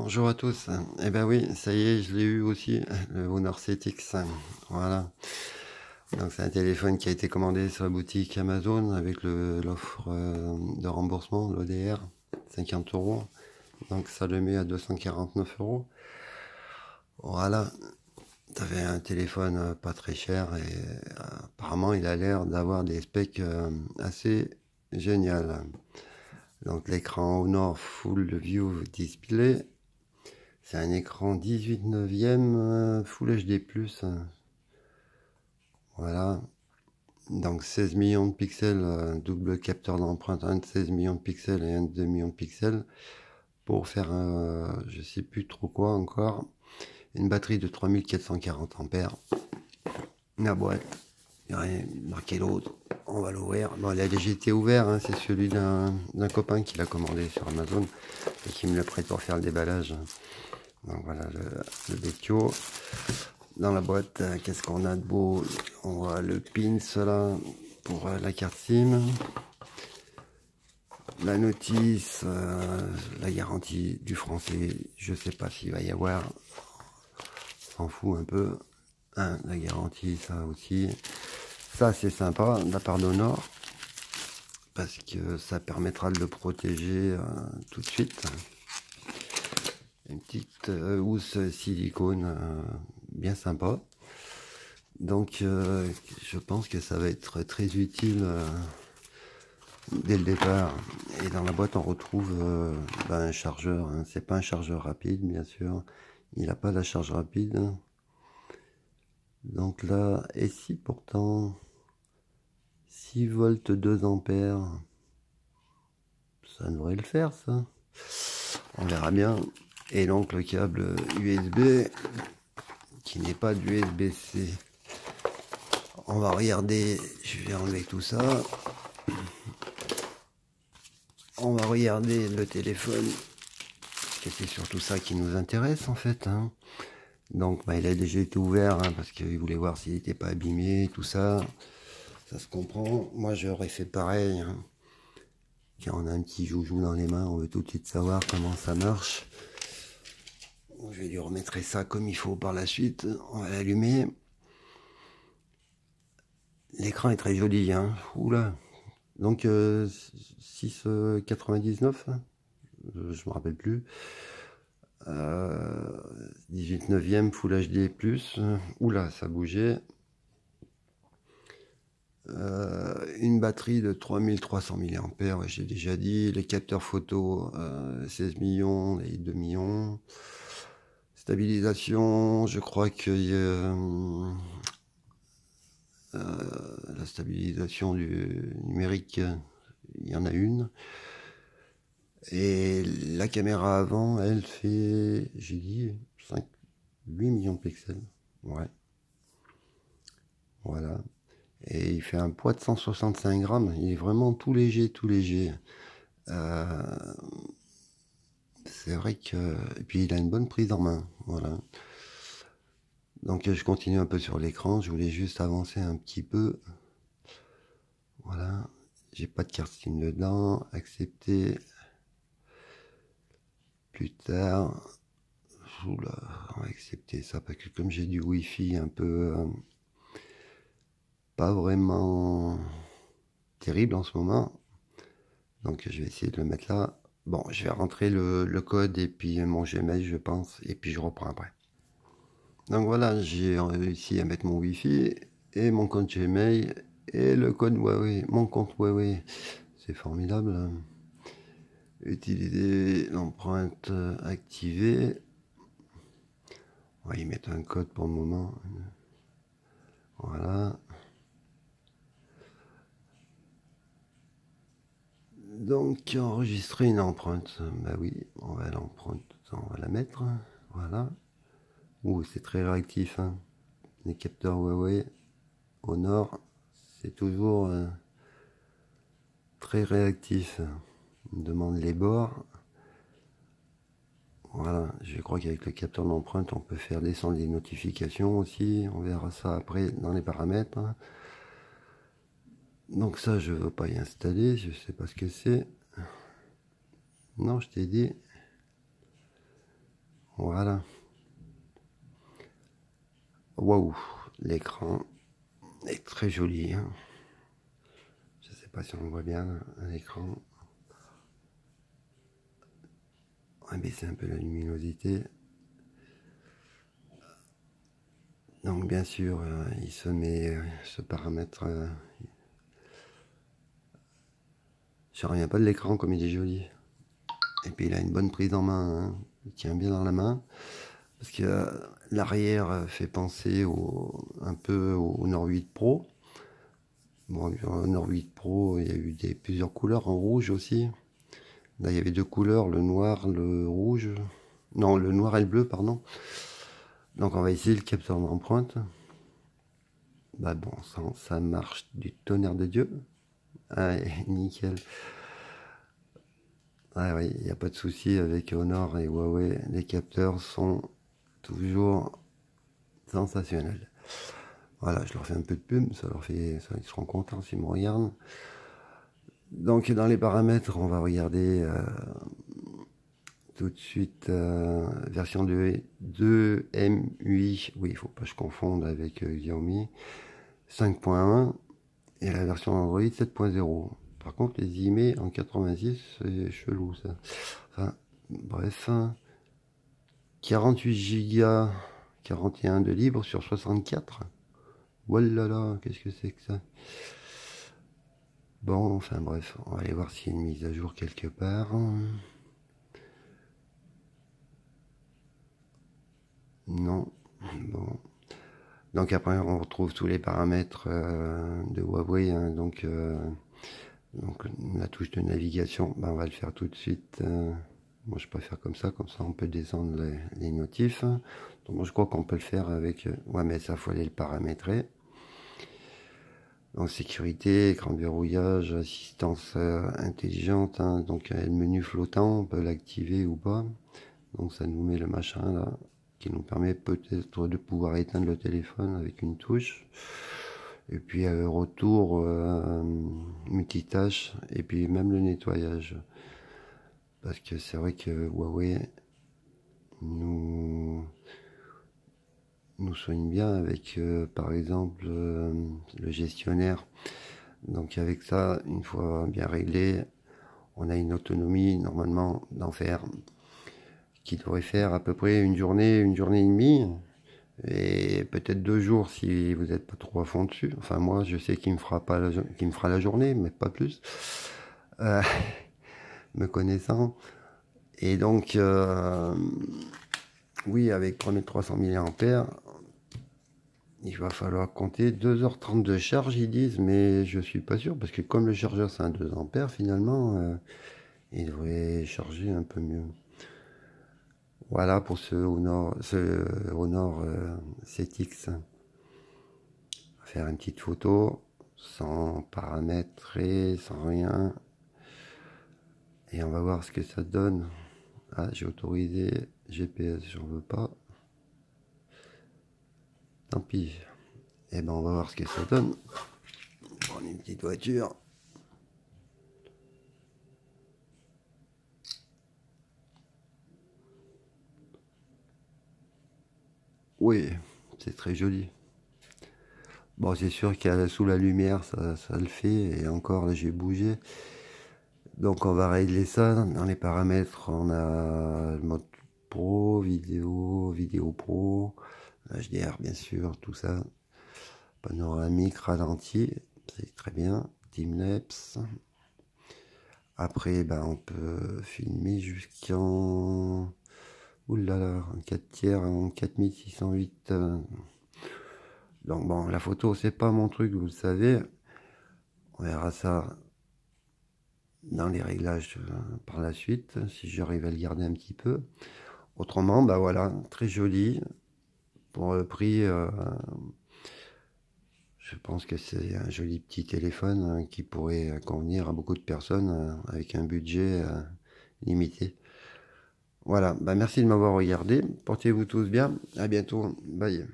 Bonjour à tous. Eh ben oui, ça y est, je l'ai eu aussi, le Honor CX. Voilà. Donc c'est un téléphone qui a été commandé sur la boutique Amazon avec l'offre de remboursement, l'ODR, 50 euros. Donc ça le met à 249 euros. Voilà. Ça fait un téléphone pas très cher et apparemment il a l'air d'avoir des specs assez génial. Donc l'écran Honor Full View Display. C'est un écran 18 neuvième Full HD+. Voilà. Donc 16 millions de pixels, double capteur d'empreinte, un de 16 millions de pixels et un de 2 millions de pixels. Pour faire je sais plus trop quoi encore. Une batterie de 3440 ampères. La boîte, il n'y a rien marqué l'autre. On va l'ouvrir. Bon, il a déjà été ouvert, hein, c'est celui d'un copain qui l'a commandé sur Amazon et qui me l'a prêté pour faire le déballage. Donc voilà le Betio. Dans la boîte, qu'est-ce qu'on a de beau? On voit le pins là pour la carte SIM. La notice, la garantie du français, je sais pas s'il va y avoir. S'en fout un peu. Hein, la garantie, ça aussi. Ça c'est sympa de la part d'Honor. Parce que ça permettra de le protéger tout de suite. Une petite housse silicone bien sympa. Donc je pense que ça va être très utile dès le départ. Et dans la boîte on retrouve un chargeur. Hein. C'est pas un chargeur rapide bien sûr. Il n'a pas la charge rapide. Donc là, et si pourtant 6 volts 2 ampères, ça devrait le faire ça. On verra bien. Et donc le câble USB qui n'est pas du USB-C. On va regarder, je vais enlever tout ça. On va regarder le téléphone, parce que c'est surtout ça qui nous intéresse en fait. Hein. Donc il a déjà été ouvert, hein, parce qu'il voulait voir s'il n'était pas abîmé, tout ça. Ça se comprend. Moi j'aurais fait pareil. Hein. Quand on a un petit joujou dans les mains, on veut tout de suite savoir comment ça marche. Je vais lui remettre ça comme il faut par la suite. On va l'allumer. L'écran est très joli. Hein. Oula. Donc 6,99, je me rappelle plus. 18 neuvième Full HD+. Oula, ça bougeait. Une batterie de 3300 mAh, ouais, j'ai déjà dit. Les capteurs photo, 16 millions et 2 millions. Stabilisation, je crois que la stabilisation du numérique, il y en a une. Et la caméra avant, elle fait, j'ai dit, 8 millions de pixels. Ouais. Voilà. Et il fait un poids de 165 grammes. Il est vraiment tout léger, tout léger. C'est vrai que... Et puis il a une bonne prise en main. Voilà. Donc je continue un peu sur l'écran. Je voulais juste avancer un petit peu. Voilà. J'ai pas de carte SIM dedans. Accepter. Plus tard. Oula, on va accepter ça parce que comme j'ai du Wi-Fi un peu pas vraiment terrible en ce moment, donc je vais essayer de le mettre là. Bon, je vais rentrer le code et puis mon Gmail je pense, et puis je reprends après. Donc voilà, j'ai réussi à mettre mon Wi-Fi et mon compte Gmail et le code Huawei, mon compte Huawei. C'est formidable. Hein. Utiliser l'empreinte activée. On va y mettre un code pour le moment. Voilà. Donc enregistrer une empreinte. Bah oui, on va la mettre. Voilà. Ouh, c'est très réactif. Hein. Les capteurs Huawei au nord, c'est toujours très réactif. On demande les bords. Voilà, je crois qu'avec le capteur d'empreinte, on peut faire descendre les notifications aussi. On verra ça après dans les paramètres. Donc ça, je ne veux pas y installer. Je sais pas ce que c'est. Non, je t'ai dit. Voilà. Waouh, l'écran est très joli. Hein. Je sais pas si on le voit bien à l'écran. On va baisser un peu la luminosité. Donc bien sûr, il se met ce paramètre. Je reviens pas de l'écran comme il est joli. Et puis il a une bonne prise en main. Hein. Il tient bien dans la main. Parce que l'arrière fait penser un peu au Nord 8 Pro. Bon, le Nord 8 Pro, il y a eu plusieurs couleurs en rouge aussi. Là, il y avait deux couleurs, le noir, le rouge. Non, le noir et le bleu, pardon. Donc, on va essayer le capteur d'empreinte. Bah bon, ça marche du tonnerre de Dieu. Ah, nickel. Ah oui, il n'y a pas de souci avec Honor et Huawei. Les capteurs sont toujours sensationnels. Voilà, je leur fais un peu de pub, ils seront contents s'ils me regardent. Donc dans les paramètres, on va regarder tout de suite version 2 MUI. Oui, il faut pas que je confonde avec Xiaomi 5.1 et la version Android 7.0. Par contre, les emails en 86, c'est chelou ça. Enfin, bref, 48 Go, 41 de libre sur 64. Voilà, qu'est-ce que c'est que ça? Bon, enfin bref, on va aller voir s'il y a une mise à jour quelque part. Non. Bon. Donc après, on retrouve tous les paramètres de Huawei. Hein, donc la touche de navigation, ben, on va le faire tout de suite. Moi, je préfère comme ça on peut descendre les notifs. Donc moi, je crois qu'on peut le faire avec... ouais, mais ça, faut aller le paramétrer. Donc sécurité, écran de verrouillage, assistance intelligente, hein, donc le menu flottant, on peut l'activer ou pas. Donc ça nous met le machin là, qui nous permet peut-être de pouvoir éteindre le téléphone avec une touche. Et puis retour multitâche, et puis même le nettoyage. Parce que c'est vrai que Huawei nous soigne bien avec par exemple le gestionnaire. Donc avec ça, une fois bien réglé, on a une autonomie normalement d'enfer qui devrait faire à peu près une journée et demie, et peut-être 2 jours si vous n'êtes pas trop à fond dessus. Enfin moi je sais qu'il me fera la journée, mais pas plus, me connaissant. Et donc oui, avec 3300 mAh, il va falloir compter 2h30 de charge, ils disent, mais je suis pas sûr, parce que comme le chargeur c'est un 2 ampères, finalement, il devrait charger un peu mieux. Voilà pour ce Honor 7X. On va faire une petite photo, sans paramétrer, sans rien. Et on va voir ce que ça donne. Ah, j'ai autorisé GPS, j'en veux pas. Tant pis. Et ben on va voir ce que ça donne. On a une petite voiture. Oui, c'est très joli. Bon, c'est sûr qu'il sous la lumière, ça le fait. Et encore, là, j'ai bougé. Donc, on va régler ça. Dans les paramètres, on a le mode pro, vidéo pro, HDR, bien sûr, tout ça. Panoramique, ralenti, c'est très bien. Timelapse. Après, ben, on peut filmer jusqu'en... oulala, en 4 tiers, en 4608. Donc bon, la photo, c'est pas mon truc, vous le savez. On verra ça dans les réglages par la suite, si j'arrive à le garder un petit peu. Autrement, bah voilà, très joli. Pour le prix, je pense que c'est un joli petit téléphone qui pourrait convenir à beaucoup de personnes avec un budget limité. Voilà, bah merci de m'avoir regardé. Portez-vous tous bien. À bientôt. Bye.